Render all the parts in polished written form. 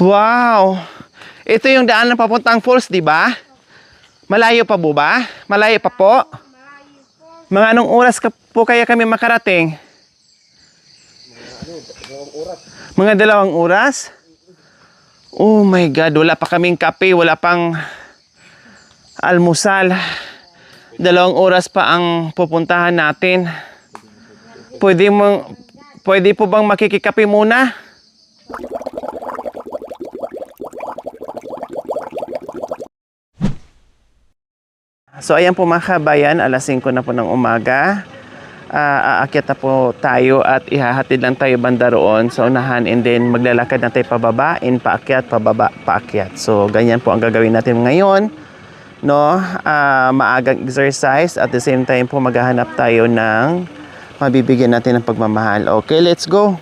Wow! Ito yung daan na papuntang falls, di ba? Malayo pa po ba? Malayo pa po? Mga anong oras po kaya kami makarating? Mga 2 oras? Oh my God, wala pa kaming kape, wala pang almusal. 2 oras pa ang pupuntahan natin. Pwede po bang makikikape muna? So ayan po mga kabayan, alas 5 na po ng umaga. Aakyat na po tayo at ihahatid lang tayo banda roon sa unahan, and then maglalakad na tayo pababa, paakyat, pababa, paakyat. So ganyan po ang gagawin natin ngayon, no? Maagang exercise, at the same time po maghahanap tayo ng mabibigyan natin ng pagmamahal. Okay, let's go.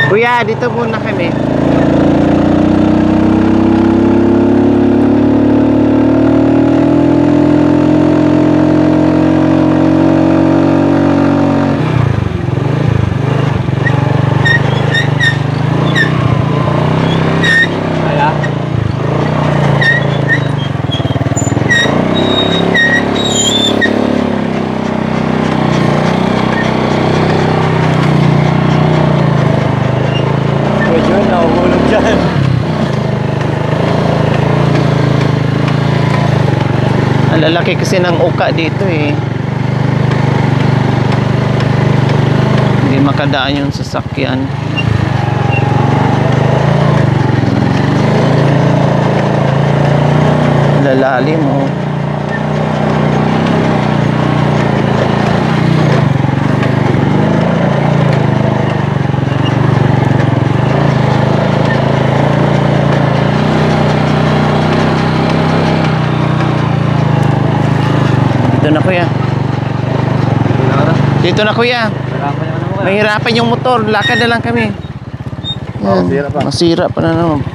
Kuya, dito muna kami. Ang lalaki kasi ng uka dito eh. Hindi makadaan yung sasakyan. Lalalim oh. Dito na kuya. Dito na kuya. Mahirapan yung motor. Lakad na lang kami. Yan. Masira pa na naman.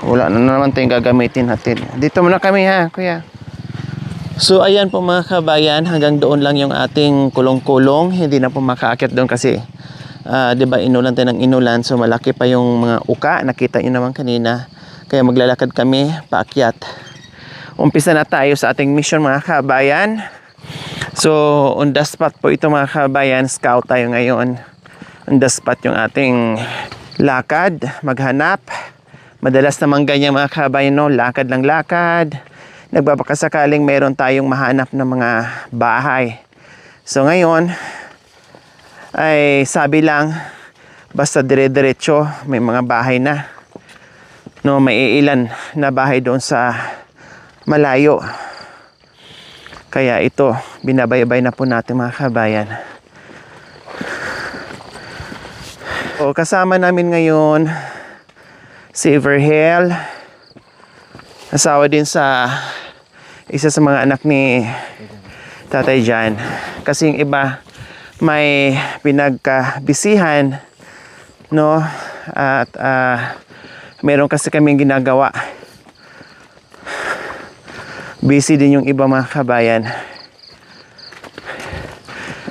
Wala na naman tayong gagamitin natin. Dito muna kami ha kuya. So ayan po mga kabayan, hanggang doon lang yung ating kulong-kulong. Hindi na po makaakyat doon kasi diba inulan tayo ng inulan. So malaki pa yung mga uka. Nakita nyo naman kanina. Kaya maglalakad kami paakyat. Umpisa na tayo sa ating mission mga kabayan. So on the spot po ito mga kabayan. Scout tayo ngayon. On the spot yung ating lakad. Maghanap. Madalas naman ganyan mga kabayan, no? Lakad lang lakad. Nagbabakasakaling meron tayong mahanap ng mga bahay. So ngayon ay sabi lang basta dire-diretso may mga bahay na, no? May ilan na bahay doon sa malayo. Kaya ito binabaybay na po natin mga kabayan. O kasama namin ngayon si Everhel, asawa din sa isa sa mga anak ni Tatay Jan. Kasi yung iba may pinagkabisihan, no? At meron kasi kaming ginagawa. Busy din yung iba mga kabayan.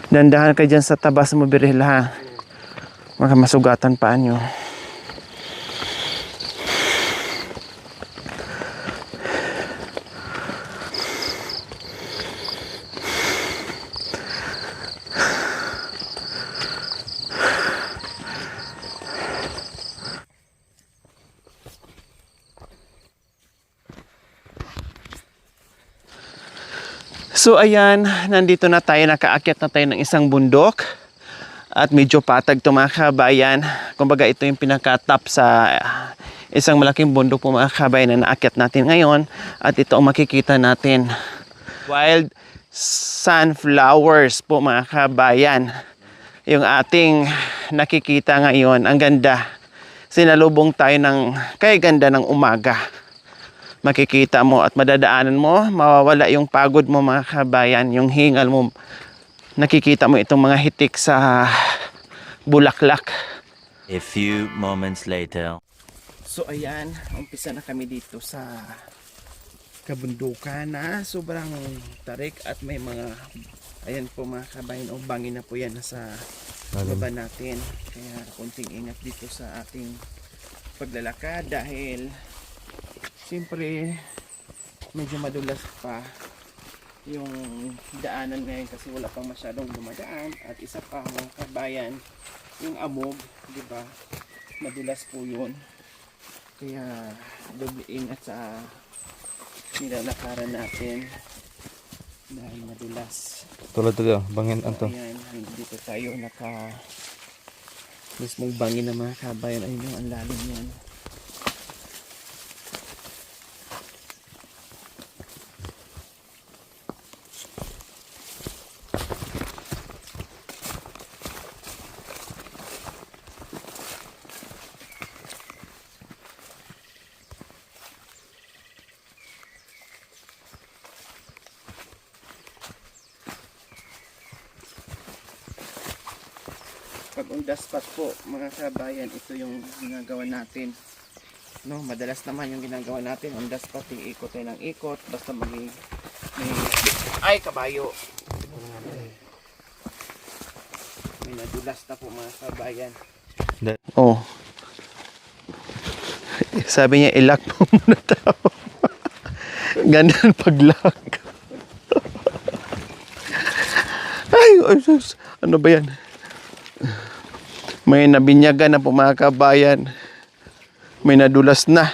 Dandahan ka dyan sa tabas mo, Berhel ha. Maka masugatan pa nyo. So ayan, nandito na tayo, nakaakyat na tayo ng isang bundok. At medyo patag ito mga kabayan. Kumbaga ito yung pinaka-top sa isang malaking bundok po mga kabayan na naakyat natin ngayon. At ito ang makikita natin. Wild sunflowers po mga kabayan. Yung ating nakikita ngayon. Ang ganda. Sinalubong tayo ng kay ganda ng umaga. Makikita mo at madadaanan mo. Mawawala yung pagod mo mga kabayan. Yung hingal mo. Nakikita mo itong mga hitik sa bulaklak. A few moments later. So ayan, umpisa na kami dito sa kabundukan na sobrang tarik at may mga, ayan po mga kabayan, bangin na po yan sa baba natin. Kaya konting ingat dito sa ating paglalakad dahil siyempre medyo madulas pa yung daanan ngayon kasi wala pang masyadong dumadaan. At isa pa mga kabayan, yung amog, di ba? Madulas po yun. Kaya doble ingat sa nilalakaran natin dahil madulas. Tulad ito, bangin anto. Ayan, dito tayo mismong bangin ng mga kabayan. Ayun yung ang lalim yan. Pag undas pass po mga kabayan, ito yung ginagawa natin, no? Madalas naman yung ginagawa natin undas pass, ikot tayo ng ikot basta may ay kabayo, may nadulas na po mga kabayan. Oh, sabi niya ilak mo muna tao. Ganun pag-lock. Ay, ano ba yan? May nabinyagan na po mga kabayan. May nadulas na.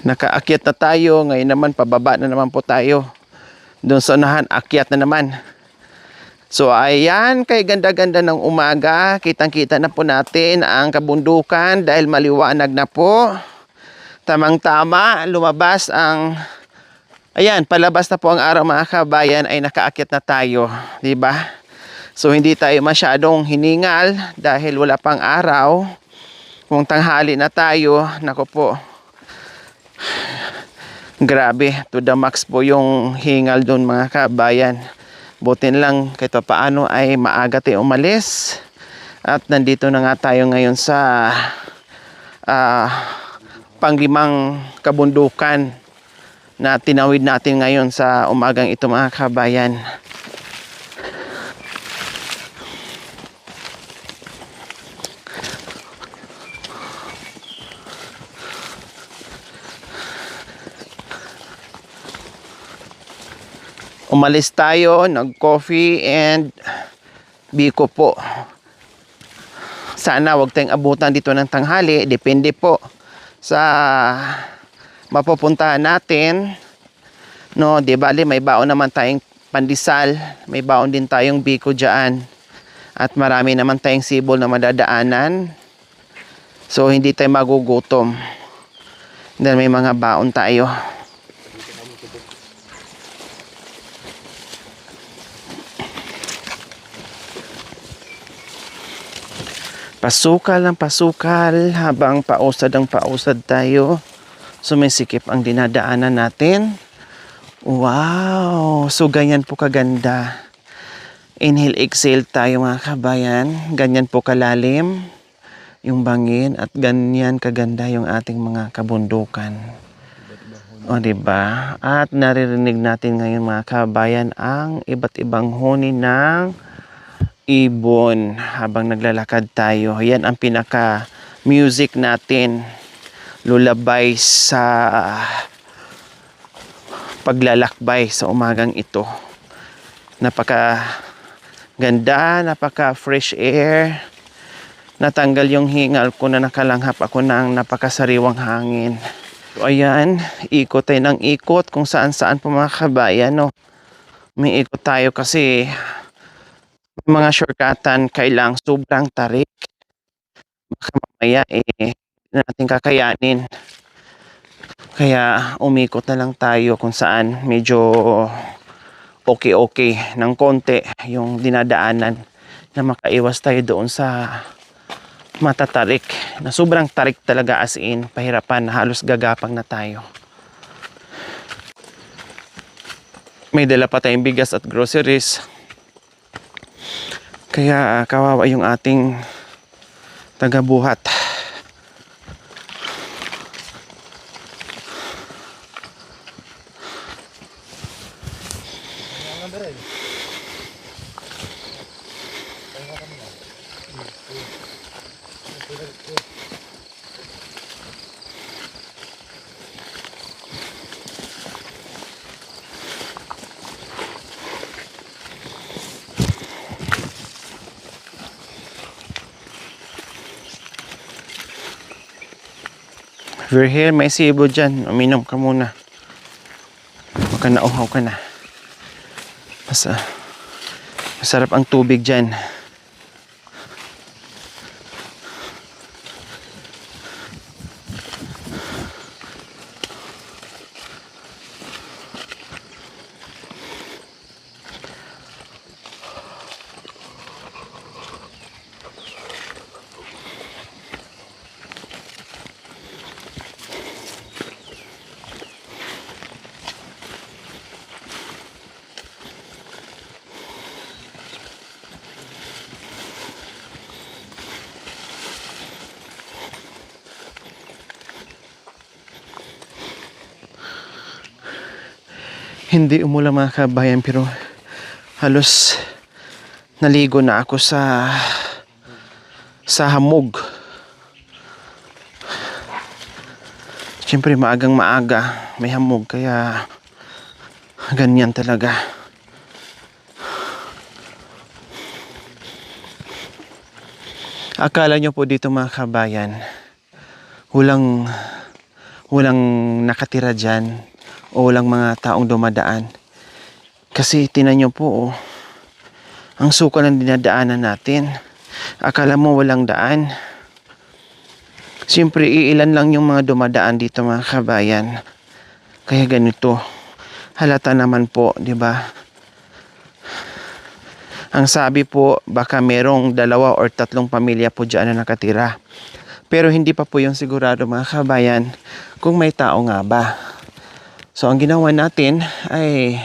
Nakaakyat na tayo. Ngayon naman pababa na naman po tayo. Doon sa unahan, akyat na naman. So ayan, kay ganda-ganda ng umaga. Kitang-kita na po natin ang kabundukan dahil maliwanag na po. Tamang-tama, lumabas ang... Ayan, palabas na po ang araw mga kabayan, ay nakaakyat na tayo, di ba? So hindi tayo masyadong hiningal dahil wala pang araw. Kung tanghali na tayo, nako po. Grabe, to the max po yung hingal doon mga kabayan. Butin lang kahit paano ay maaga tayo umalis. At nandito na nga tayo ngayon sa panglimang kabundukan na tinawid natin ngayon sa umagang ito mga kabayan. Umalis tayo, nag-coffee and biko po. Sana wag tayong abutan dito ng tanghali, depende po sa mapupuntahan natin, no? Di bali may baon naman tayong pandesal, may baon din tayong biko dyan, at marami naman tayong sibol na madadaanan, so hindi tayo magugutom dahil may mga baon tayo. Pasukal ang pasukal habang pausad ang pausad tayo. Sumisikip ang dinadaanan natin. Wow! So, ganyan po kaganda. Inhale, exhale tayo mga kabayan. Ganyan po kalalim yung bangin at ganyan kaganda yung ating mga kabundukan. O, diba? At naririnig natin ngayon mga kabayan ang iba't ibang huni ng ibon habang naglalakad tayo. Yan ang pinaka-music natin. Lullaby sa paglalakbay sa umagang ito. Napaka ganda, napaka fresh air. Natanggal yung hingal ko na nakalanghap ako ng napakasariwang hangin. So ayan, ikot tayo ng ikot kung saan saan po mga kabayan, no. May ikot tayo kasi may mga shortcutan kailang sobrang tarik. Baka mamaya hindi natin kakayanin. Kaya umikot na lang tayo kung saan medyo okay ng konti yung dinadaanan na makaiwas tayo doon sa matatarik na sobrang tarik talaga, as in pahirapan, halos gagapang na tayo. May dala pa tayong bigas at groceries, kaya kawawa yung ating tagabuhat. Virgil, may sibo dyan. Uminom ka muna. Baka nauhaw ka na. Masarap ang tubig dyan. Hindi umulan mga kabayan, pero halos naligo na ako sa hamog. Siyempre maagang maaga may hamog, kaya ganyan talaga. Akala nyo po dito mga kabayan, walang nakatira dyan o walang mga taong dumadaan. Kasi tinan nyo po, ang suka ng dinadaanan natin. Akala mo walang daan. Siyempre iilan lang yung mga dumadaan dito mga kabayan. Kaya ganito, halata naman po, di ba? Ang sabi po, baka merong 2 or 3 pamilya po dyan na nakatira. Pero hindi pa po yung sigurado mga kabayan kung may tao nga ba. So ang ginawa natin ay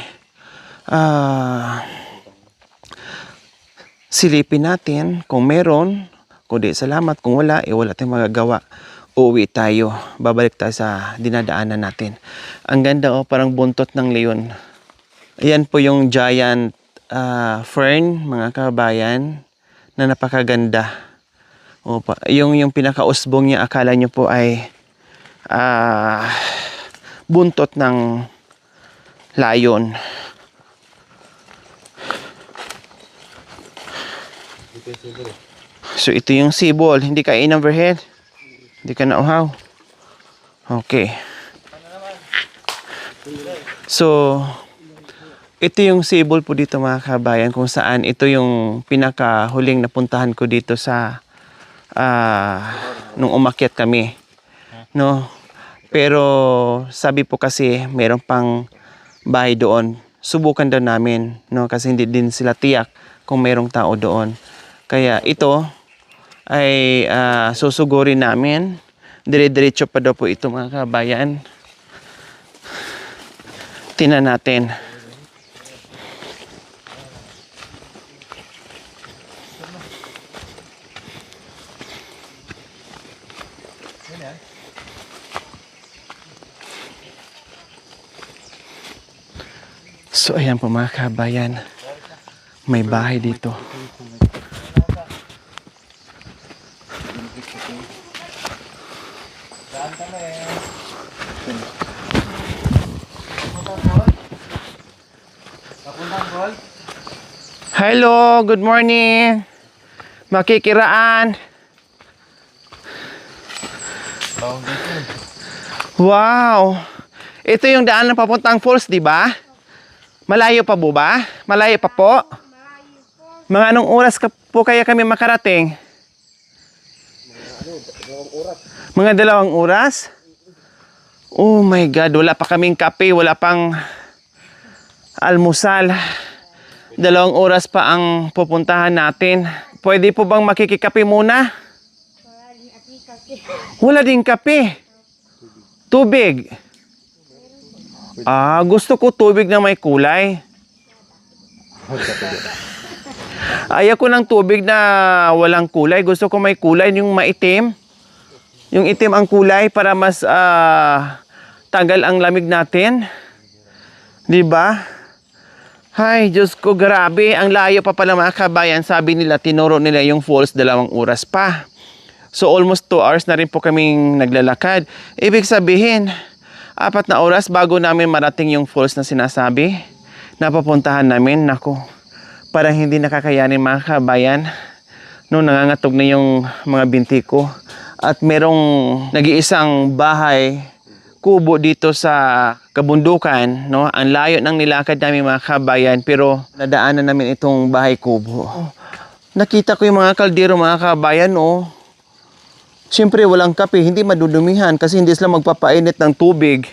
silipin natin kung meron, kundi salamat, kung wala, wala tayong magagawa. Uuwi tayo, babalik tayo sa dinadaanan natin. Ang ganda, parang buntot ng leon. Ayan po yung giant fern mga kabayan na napakaganda. Yung pinakausbong niya, akala nyo po ay buntot ng lion. So ito yung sibol. Hindi ka in overhead? Hindi ka nauhaw? Okay. So ito yung sibol po dito mga kabayan, kung saan ito yung pinakahuling napuntahan ko dito sa nung umakyat kami, no? Pero sabi po kasi meron pang bahay doon. Subukan daw namin, no? Kasi hindi din sila tiyak kung merong tao doon. Kaya ito ay susugurin namin. Dire-diretso pa daw po ito mga kabayan. Tingnan natin. So ayan po mga kabayan, may bahay dito. Hello, good morning. Makikiraan. Wow! Ito yung daan na papuntang falls, di ba? Malayo pa po ba? Malayo pa po? Mga anong oras po kaya kami makarating? Mga 2 oras? Oh my God, wala pa kaming kape, wala pang almusal. 2 oras pa ang pupuntahan natin. Pwede po bang makikikape muna? Wala din kape. Tubig. Gusto ko tubig na may kulay. Ayaw ko ng tubig na walang kulay. Gusto ko may kulay, yung maitim. Yung itim ang kulay para mas tagal ang lamig natin. Di ba? Ay, Diyos ko, grabe. Ang layo pa pala mga kabayan. Sabi nila, tinuro nila yung falls 2 oras pa. So almost 2 hours na rin po kaming naglalakad. Ibig sabihin, 4 na oras bago namin marating yung falls na sinasabi. Napapuntahan namin. Naku, parang hindi nakakayanin mga kabayan. No, nangangatog na yung mga binti ko. At merong nag-iisang bahay, kubo dito sa kabundukan. No? Ang layo ng nilakad namin mga kabayan, pero nadaanan namin itong bahay kubo. Nakita ko yung mga kaldero mga kabayan. Oh. Siyempre walang kape, hindi madudumihan kasi hindi sila magpapainit ng tubig.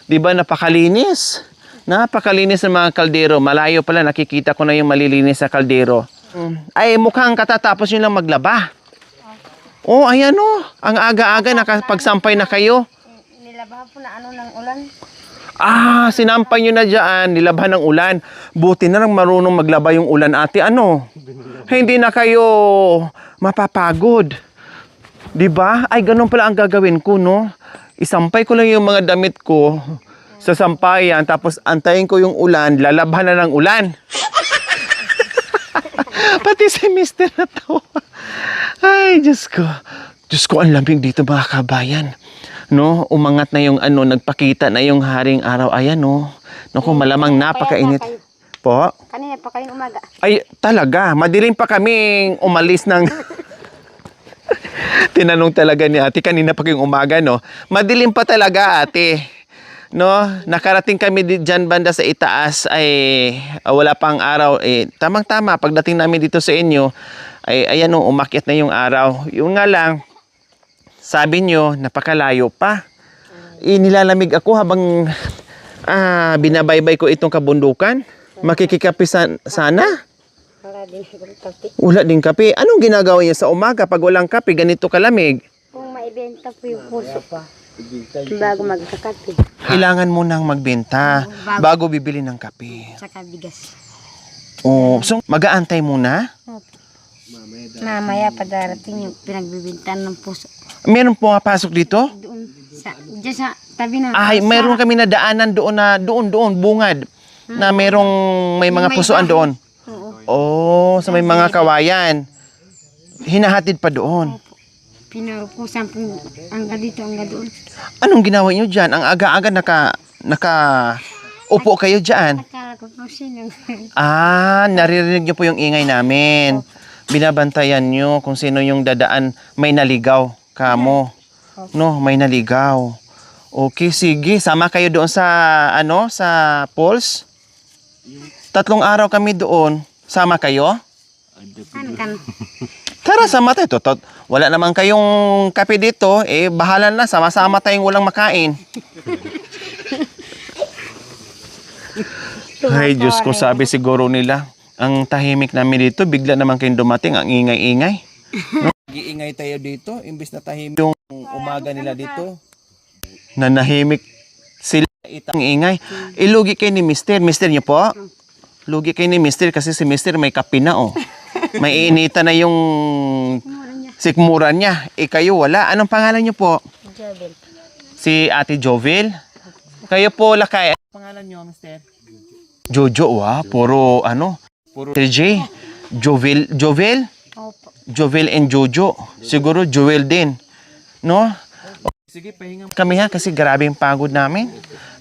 Di ba napakalinis? Napakalinis ng mga kaldero. Malayo pala, nakikita ko na yung malilinis sa kaldero. Ay, mukhang katatapos nyo lang maglaba. Oh, ayan oh. Ang aga-aga, nakapagsampay na kayo. Nilabahan po na ng ulan. Sinampay nyo na dyan, nilabhan ng ulan. Buti na lang marunong maglaba yung ulan, ate. Ano? Hindi na kayo mapapagod. Diba? Ay, ganun pala ang gagawin ko, no? Isampay ko lang yung mga damit ko sa sampayan, tapos antayin ko yung ulan, lalabhan na ng ulan. Pati si Mr. na to. Ay, Diyos ko. Diyos ko, ang lamig dito mga kabayan. No? Umangat na yung nagpakita na yung haring araw. Ayan, no? Naku, malamang napakainit. Po? Kanina pa kayong umaga. Ay, talaga. Madilim pa kaming umalis ng... Tinanong talaga ni ate, kanina pa kayong umaga, no? Madilim pa talaga, ate. No? Nakarating kami dyan banda sa itaas, ay wala pang araw. Tamang-tama, pagdating namin dito sa inyo, ay ayan, no, umakyat na yung araw. Yung nga lang, sabi nyo, napakalayo pa. Nilalamig ako habang binabaybay ko itong kabundukan. Makikikapi sana. Wala din akong kape. Wala din kape. Anong ginagawa niya sa umaga pag walang kape, ganito kalamig? Kung maibenta po yung puso pa, bago magkakape. Kailangan mo nang magbenta bago bibili ng kape. Saka bigas. Oh, so mag-aantay muna? Mamaya pa darating yung pinagbibintan ng puso. Meron pumapasok dito? Diyan sa tabi na. Ay, meron kami na daanan doon, bungad. Na may mga pusuan doon. Oh, sa may mga kawayan. Hinahatid pa doon. Pinupusan po hanggang dito, hanggang doon. Anong ginawa niyo dyan? Ang aga-aga upo kayo dyan. Akala ko po sino. Naririnig niyo po yung ingay namin. Binabantayan niyo kung sino yung dadaan. May naligaw, kamo. No, may naligaw. Okay, sige. Sama kayo doon sa, sa Pulse. 3 araw kami doon. Sama kayo? Kan. Tara, sama tayo. Wala naman kayong kape dito. Bahala na. Sama-sama tayong walang makain. Ay, Diyos ko, sabi siguro nila. Ang tahimik namin dito, bigla naman kayong dumating. Ang ingay-ingay. No? Nag-iingay tayo dito. Imbis na tahimik yung umaga nila dito. Nanahimik sila. Itang ingay. Ilugi kayo ni Mister. Mister niyo po? Lugi kayo ni Mister kasi si Mister may kape na, oh. May inita na yung sikmura niya. Kayo wala. Anong pangalan niyo po? Jovel. Si Ate Jovel? Kayo po, Lakay. Anong pangalan niyo, Mister? Jojo, puro J. Jovel? Opo. Jovel and Jojo. Siguro Joel din. No? Sige, pahinga kami ha kasi grabing pagod namin.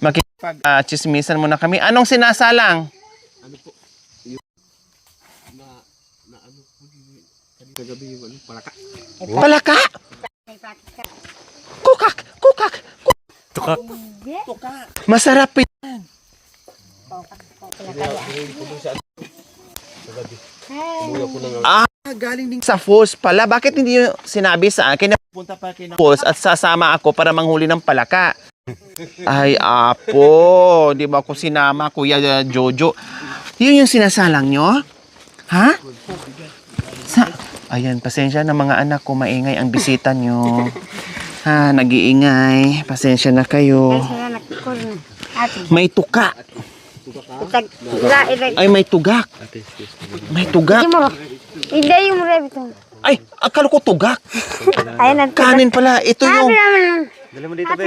Makipag-chismisan muna kami. Anong sinasalang? Palaka? Kukak! Masarap yan. Galing din sa falls pala. Bakit hindi nyo sinabi sa akin na pupunta pa kayo ng falls at sasama ako para manghuli ng palaka? Ay, apo. Di ba ako sinama, Kuya Jojo? Yun yung sinasalang nyo? Ha? Ayan, pasensya na mga anak ko. Maingay ang bisita nyo. Ha, nag-iingay. Pasensya na kayo. Kaya nakikor na. Ate. May tuka. Ay, may tugak. May tugak. Hindi mo. Hindi yung rebito. Ay, akala ko tugak. Ayan ang Kanin pala. Ito yung...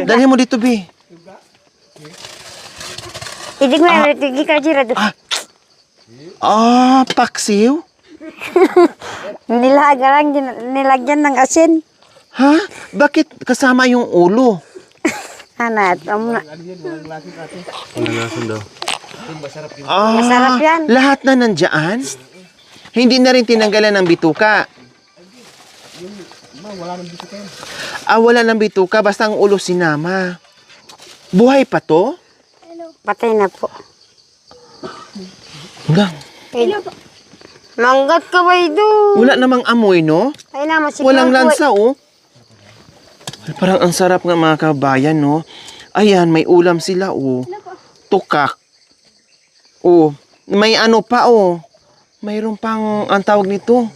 Dali mo dito, Bi. Idig mo na. Idig ka jira doon. Paksiw? Nilagyan ng asin. Ha? Bakit kasama yung ulo? Hanat. Ah, Masarap yan. lahat na nandyan? Hindi na rin tinanggalan ng bituka? Wala ng bituka. Basta ang ulo sinama. Buhay pa to? Patay na po. Wala. Manggat ka ba ito? Wala namang amoy, no? Ay naman si Walang lansa, oh. Ay, parang ang sarap nga mga kabayan, no? Ayan, may ulam sila, oh. Tukak. Oh, may ano pa, oh. Mayroon pang, ang tawag nito.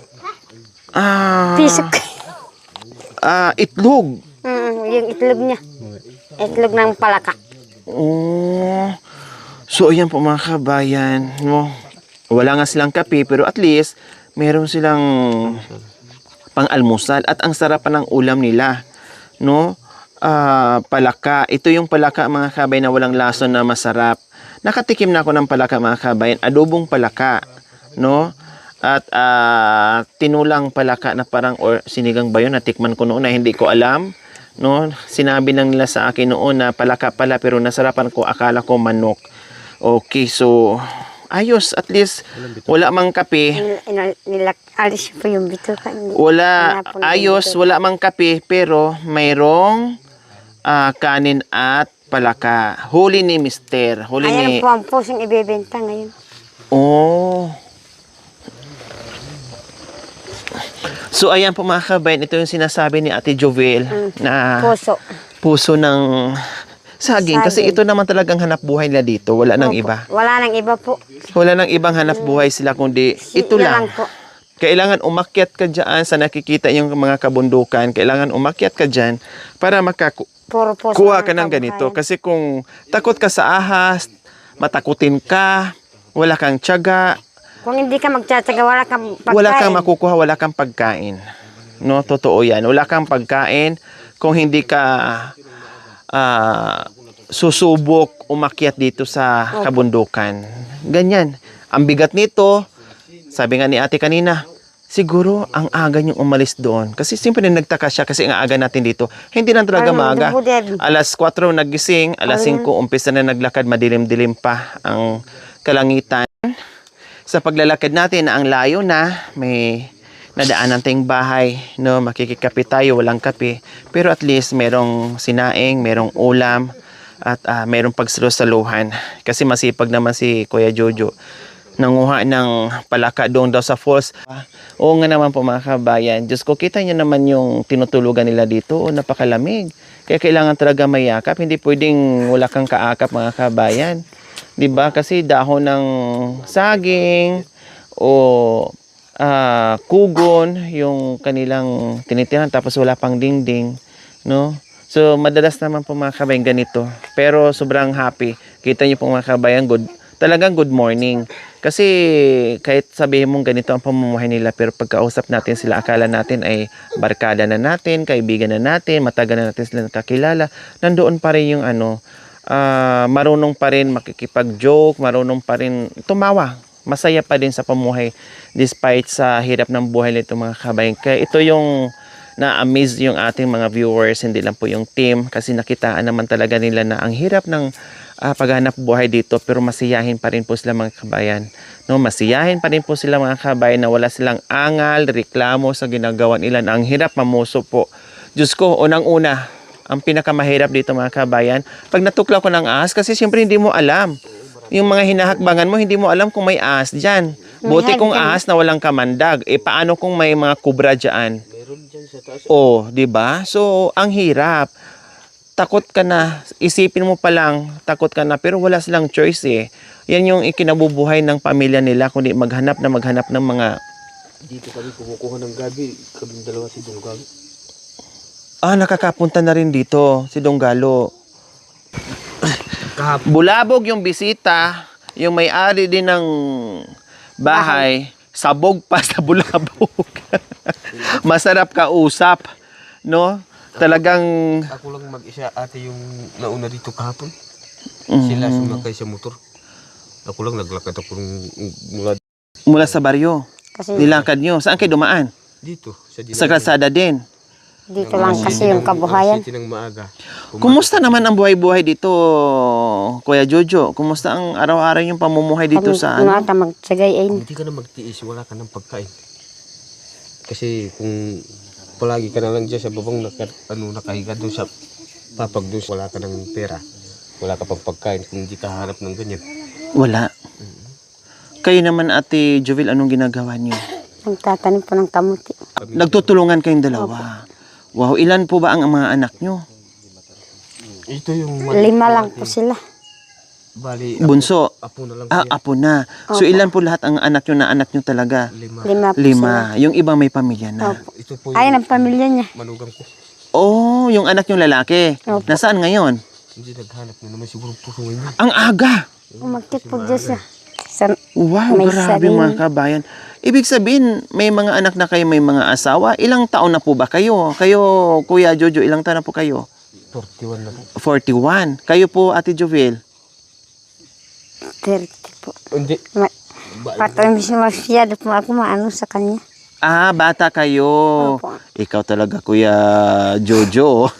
Pisok. Itlog. Yung itlog niya. Itlog ng palaka. Oh. So, ayan po mga kabayan, no? Wala nga silang kape, pero at least, meron silang pang-almusal. At ang sarap pa ng ulam nila, no? Palaka. Ito yung palaka mga kabayan na walang lason na masarap. Nakatikim na ako ng palaka mga kabayan. Adobong palaka, no? At tinulang palaka na parang or sinigang ba yun? Natikman ko noon na hindi ko alam, no? Sinabi lang nila sa akin noon na palaka pala pero nasarapan ko, akala ko manok. Okay, so ayos, at least wala mang kape. Alis po yung bituka. Wala, ayos, wala mang kape pero mayroong kanin at palaka. Huli ni Mister. Huli ni... Ayan po ang pusong ibebenta ngayon. Oh. So, ayan po mga kabayan. Ito yung sinasabi ni Ate Jovel na Puso. puso ng saging. Kasi ito naman talagang hanap buhay nila dito. Wala nang iba. Wala nang iba po. Wala nang ibang hanap buhay sila kundi ito Yan lang. po. Kailangan umakyat ka dyan sa nakikita yung mga kabundukan. Kailangan umakyat ka dyan para Puro puso. kuha ka ng ganito. Kasi kung takot ka sa ahas, matakutin ka, wala kang tiyaga, Kung hindi ka magtsatsaga, wala kang pagkain. wala kang makukuha, wala kang pagkain. No, totoo yan. Wala kang pagkain kung hindi ka susubok umakyat dito sa kabundukan. Ganyan. Ang bigat nito, sabi nga ni ate kanina, siguro ang aga niyong umalis doon. Kasi siyempre nagtaka siya kasi ang aga natin dito. Hindi lang talaga maaga. Alas 4 nagising, alas 5 umpisa na naglakad, madilim-dilim pa ang kalangitan. Sa paglalakad natin na ang layo na, may nadaanan tayong bahay, no, makikikape tayo, walang kape. Pero at least merong sinaing, merong ulam, at merong pagsalusaluhan. Kasi masipag naman si Kuya Jojo. Nanguha ng palaka doon daw sa falls. Oo nga naman po mga kabayan. Diyos ko, kita niyo naman yung tinutulugan nila dito. O, napakalamig. Kaya kailangan talaga mayakap. Hindi pwedeng wala kang kaakap mga kabayan. 'Di ba? Kasi dahon ng saging o kugon yung kanilang tinitirahan tapos wala pang dingding, no? So madalas naman po mga kabayan ganito. Pero sobrang happy. Kita niyo po mga kabayan, talagang good morning. Kasi kahit sabihin mong ganito ang pamumuhay nila, pero pagkausap natin sila, akala natin ay barkada na natin, kaibigan na natin, matagal na natin sila nakakilala. Nandoon pa rin yung marunong pa rin makikipag-joke, marunong pa rin tumawa. Masaya pa din sa pamuhay despite sa hirap ng buhay nito mga kabayan. Kaya ito yung na-amaze yung ating mga viewers, hindi lang po yung team, kasi nakitaan naman talaga nila na ang hirap ng paghanap buhay dito, pero masiyahin pa rin po sila mga kabayan. No, masiyahin pa rin po sila mga kabayan na wala silang angal, reklamo sa ginagawa nila. Ang hirap mamuso po. Diyos ko, unang-una, ang pinakamahirap dito mga kabayan. Pag natuklaw ko ng ahas, kasi siyempre hindi mo alam. Yung mga hinahakbangan mo, hindi mo alam kung may ahas dyan. Buti kung ahas na walang kamandag. Eh, paano kung may mga kubra dyan? Oh, di ba? So, ang hirap. Takot ka na. Isipin mo pa lang, takot ka na. Pero wala silang choice eh. Yan yung ikinabubuhay ng pamilya nila, kundi maghanap ng mga... Dito kami kumukuha ng gabi. Kaming dalawa si Dunggang. Nakakapunta na rin dito si Donggalo. Bulabog yung bisita, yung may-ari din ng bahay, sabog pa sa bulabog. Masarap kausap, no? Talagang... Ako lang mag-isa, ate yung nauna dito kahapon. Mhm. Sila sumakay sa motor. Ako lang naglakad ako Mula sa baryo, Kasi nilakad nyo. Saan kayo dumaan? dito. Sa kalsada din. dito lang kasi yung kabuhayan. City ng maaga. Kumusta naman ang buhay-buhay dito, Kuya Jojo? Kumusta ang araw-araw yung pamumuhay dito sa ano? Mata magsagayin. Hindi ka na magtiis, wala ka ng pagkain. Kasi kung palagi ka na lang dyan sa babang nakahiga doon sa papag doon, wala ka ng pera. Wala ka pang pagkain kung hindi ka hanap ng ganyan. Wala. Kayo naman, Ate Jovel, anong ginagawa niyo? Nagtatanim po ng kamuti. Nagtutulungan kayong dalawa. Wow, ilan po ba ang mga anak nyo? Ito yung 5 lang po sila. Bali, Bunso. apo na lang Apo na. So Opo. ilan po lahat ang anak nyo na anak nyo talaga? 5. 5 po sila. 5. Yung ibang may pamilya na. Opo. Ito po Ayun yung ang pamilya niya. manugang ko. Oh, yung anak yung lalaki. Opo. Nasaan ngayon? Hindi naghanap na naman siguro puso ngayon. Ang aga. Umakit po dyan siya. Sa, Wow, May grabe sarili. mga kabayan. Ibig sabihin, may mga anak na kayo, may mga asawa. Ilang taon na po ba kayo? Kayo, Kuya Jojo, ilang taon na po kayo? 41 na po. 41. Kayo po, Ate Jovel? 30 po. Hindi. Patay masyado po ako maano sa kanya. Bata kayo. Opo. Ikaw talaga, Kuya Jojo.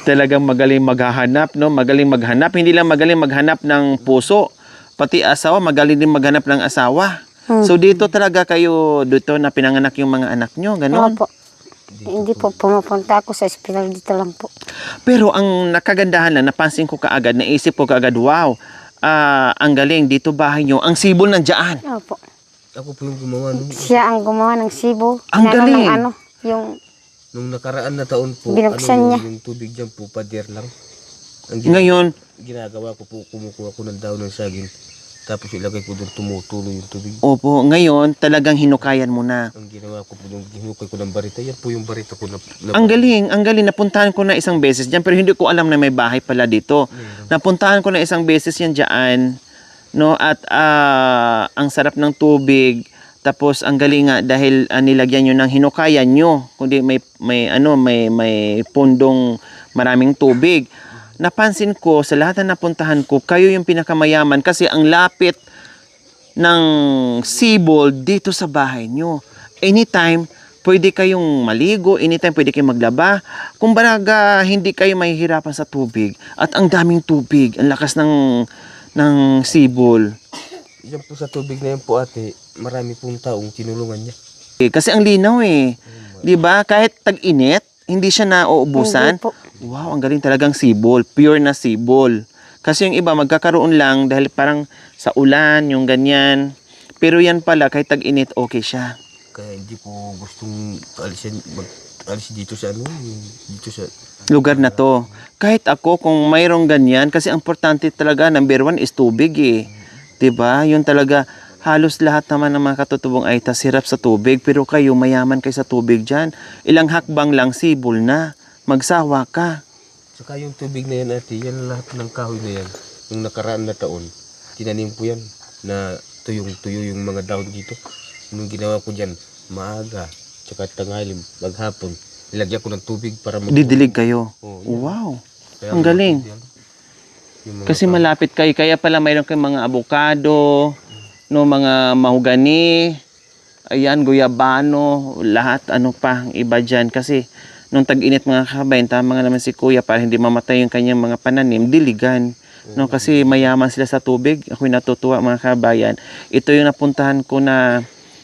Talagang magaling maghahanap, no? Magaling maghanap. Hindi lang magaling maghanap ng puso. Pati asawa, magaling din maghanap ng asawa. So dito talaga kayo, dito na pinanganak yung mga anak nyo, ganon? Opo. Hindi po pumupunta ako sa ospital, dito lang po. Pero ang nakagandahan lang, napansin ko kaagad, naisip ko kaagad, wow, ang galing, dito bahay nyo, ang sibol nandiyan. Opo. Ako po yung gumawa nung, Siya ang gumawa ng sibo. Ang Inano galing. ng yung nung nakaraan na taon po. Binuksan niya. Yung tubig dyan po, pader lang. Ang Ngayon, ginagawa ko po, kumukuha ko ng daon ng saging. Tapos ilagay ko doon, tumutulo yung tubig. opo, ngayon talagang hinukayan mo na. Ang ginawa ko po nung hinukay ko ng barita, yan po yung barita ko na Ang galing, napuntahan ko na isang beses dyan, pero hindi ko alam na may bahay pala dito. Napuntahan ko na isang beses yan dyan, no, at ang sarap ng tubig. Tapos ang galing nga dahil nilagyan nyo ng hinukayan nyo, kundi may pundong maraming tubig. Napansin ko sa lahat na napuntahan ko, kayo yung pinakamayaman kasi ang lapit ng sibol dito sa bahay nyo. Anytime, pwede kayong maligo, anytime pwede kayong maglaba. Kumbaga, hindi kayo mahihirapan sa tubig. At ang daming tubig, ang lakas ng sibol. Yan po sa tubig na yan po ate, marami pong taong tinulungan niya. Kasi ang linaw eh. 'Di ba? Kahit tag-init, hindi siya nauubusan. Hindi po. Wow, ang galing talagang sibol. Pure na sibol. Kasi yung iba magkakaroon lang dahil parang sa ulan, yung ganyan. Pero yan pala, kahit tag-init, okay siya. Kaya hindi ko gustong alis dito sa dito sa Lugar na to. Kahit ako, kung mayroong ganyan, kasi ang importante talaga, number 1 is tubig eh. 'Di ba? Yun talaga, halos lahat naman ng mga katutubong ay hirap sa tubig. Pero kayo, mayaman kayo sa tubig dyan. Ilang hakbang lang, sibol na. Magsawa ka. Saka yung tubig na yan ate, yan lahat ng kahoy na yan. Yung nakaraan na taon, tinanim po yan na tuyong-tuyo yung mga dahon dito. Nung ginawa ko dyan, maaga, tsaka tanghali, maghapon, nilagyan ko ng tubig para Didilig kayo. Oo, yan. Wow. Kaya Ang galing. yan. Yung mga Kasi malapit kayo. Kaya pala mayroon kayong mga avocado, no, mga mahogani, ayan, guyabano, lahat, ano pa, iba dyan. Kasi nung tag-init mga kabayan, tama nga naman si Kuya para hindi mamatay yung kanyang mga pananim, diligan. No, kasi mayaman sila sa tubig. Ako'y natutuwa mga kabayan. Ito yung napuntahan ko na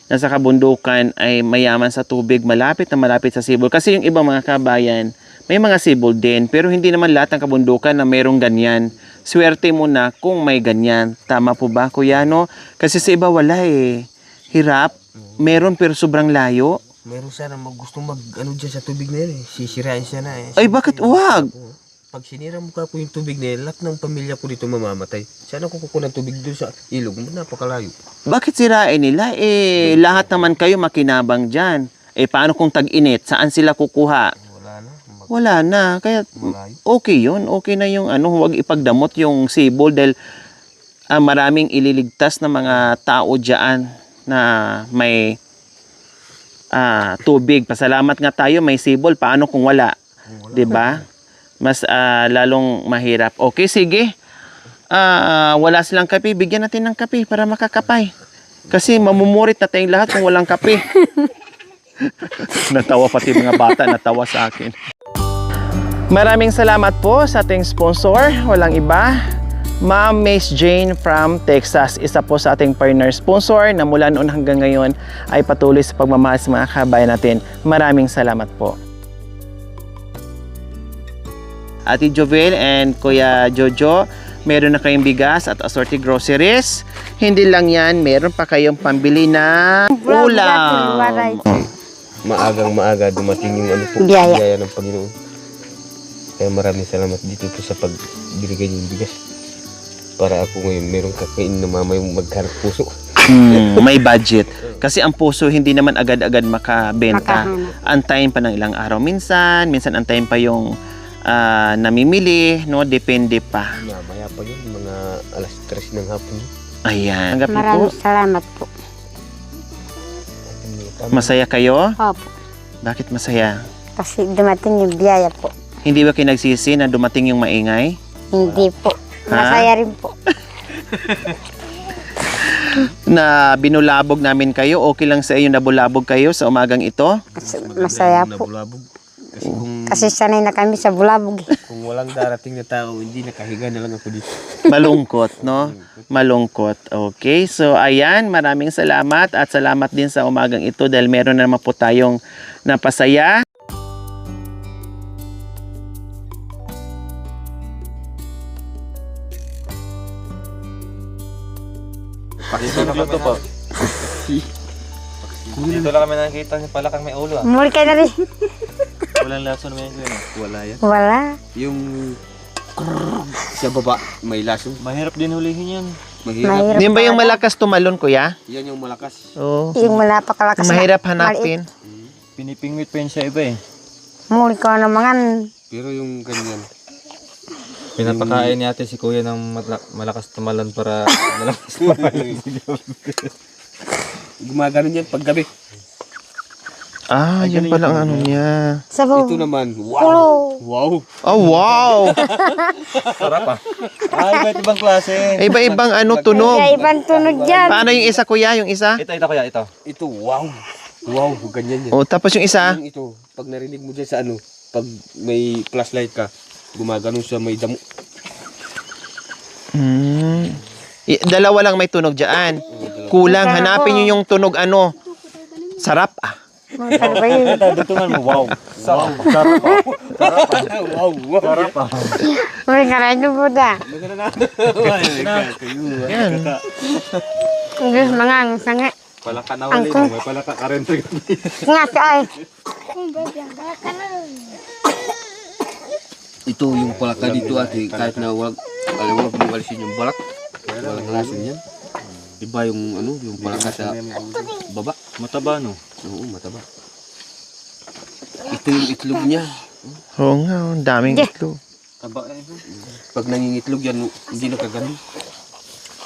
nasa kabundukan ay mayaman sa tubig, malapit na malapit sa sibol. Kasi yung ibang mga kabayan, may mga sibol din, pero hindi naman lahat ng kabundukan na mayroong ganyan. Swerte mo na kung may ganyan. Tama po ba, kuya, no? Kasi sa iba wala eh. Hirap, meron pero sobrang layo. Meron sana gusto ano dyan sa tubig na yan eh. Sisirain siya na eh. Ay, bakit wag? Pag sinira mo ka po yung tubig na yan, lahat ng pamilya ko dito mamamatay. Sana kung kukunan tubig doon sa ilog, napakalayo. Bakit sirain nila? Eh, lahat naman kayo makinabang dyan. Eh, paano kung tag-init? Saan sila kukuha? Wala na. Wala na. Kaya, Malayo. okay yun. Okay na yung huwag ipagdamot yung sibol dahil maraming ililigtas na mga tao dyan na may tubig. Pasalamat nga tayo, may sibol. Paano kung wala? 'Di ba? Mas lalong mahirap. Okay, sige. Wala silang kape. Bigyan natin ng kape para makakapay. Kasi mamumurit na tayong lahat kung walang kape. Natawa pati mga bata, natawa sa akin. Maraming salamat po sa ating sponsor. Walang iba. Ma'am Miss Jane from Texas. Isa po sa ating partner sponsor na mula noon hanggang ngayon ay patuloy sa pagmamahal sa mga kabayan natin. Maraming salamat po. Ate Jovel and Kuya Jojo, meron na kayong bigas at assorted groceries. Hindi lang yan, meron pa kayong pambili ng ulam. Maagang maaga dumating yung Biyaya. biyaya ng Panginoon. Kaya maraming salamat dito po sa pagbigay ng bigas. Para ako ngayon meron kakain na mamayong magharap puso. May budget. Kasi ang puso hindi naman agad-agad makabenta. Antayin pa ng ilang araw minsan antayin pa yung namimili, no? Depende pa. Mamaya pa yun, mga alas 3 ng hapon. Ayan. Tanggapin po. Maraming salamat po. Masaya kayo? Opo. Bakit masaya? Kasi dumating yung biyaya po. Hindi ba kinagsisi na dumating yung maingay? Hindi po. Masaya rin po. Na binulabog namin kayo, okay lang sa iyo na bulabog kayo sa umagang ito? Masaya po. Kasi sanay na kami sa bulabog. Kung walang darating na tao, hindi nakahiga na lang ako dito. Malungkot, no? Malungkot. Okay, so ayan, maraming salamat at salamat din sa umagang ito dahil meron na naman po tayong napasaya. Dito po. Dito lang kami nakikita niya pala kang may ulo. Muli kayo na rin. Walang lason naman yun. Wala yan. Wala. Yung sa baba, may laso. Mahirap din hulihin yan. Mahirap. Hindi ba yung malakas tumalon, kuya? Yan yung malakas. Oo. Yung napakalakas na. Mahirap hanapin. Pinipingwit pa yun sa iba eh. Muli ko naman. Pero yung ganyan, Pinapakain ni ate si kuya ng malakas tumalon para malakas tumalon. gumagano yan paggabi. Yun pala ang ano niya. Sabaw. Ito naman, Wow. wow. Oh, wow! Sarap ah. Iba't ibang klase. Iba-ibang tunog. Kaya ibang tunog dyan. Paano yung isa, kuya? Yung isa? Ito kuya, ito. Ito, wow. Wow, ganyan yan. Oh, tapos yung isa? Yung ito, pag narinig mo dyan sa pag may flashlight ka, gumagano siya, may damo. Dalawa lang may tunog dyan. Kulang, hanapin nyo yung tunog sarap Ano ba yun? Dugtungan mo, wow. Sarap. Sarap ah. Wow, wow. Sarap ah. Muli ka rin yung Buddha. Yan. Diyos mga ang sanga. Palaka na wali na. May palaka ka rin. Nga ka ay. Ito yung palaka dito ate, kahit na wag mong alisin yung balak, walang lason yan. Iba yung yung palaka sa baba. Mataba no? Oo, mataba. Ito yung itlog niya. Oo nga, ang daming itlog. Taba na ito. Pag nangingitlog yan, hindi nakaganon.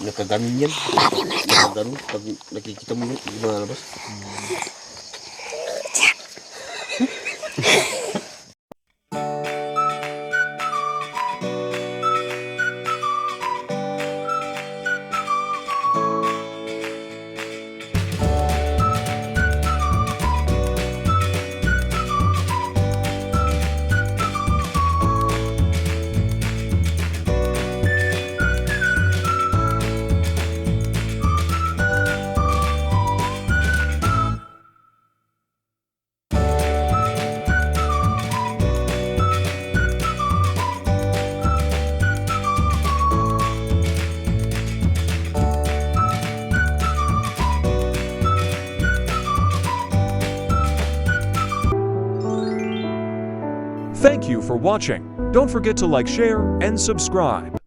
Nakaganon yan. Nakaganon. Pag nakikita mo yan, hindi malabas. Thank you for watching. Don't forget to like, share, and subscribe.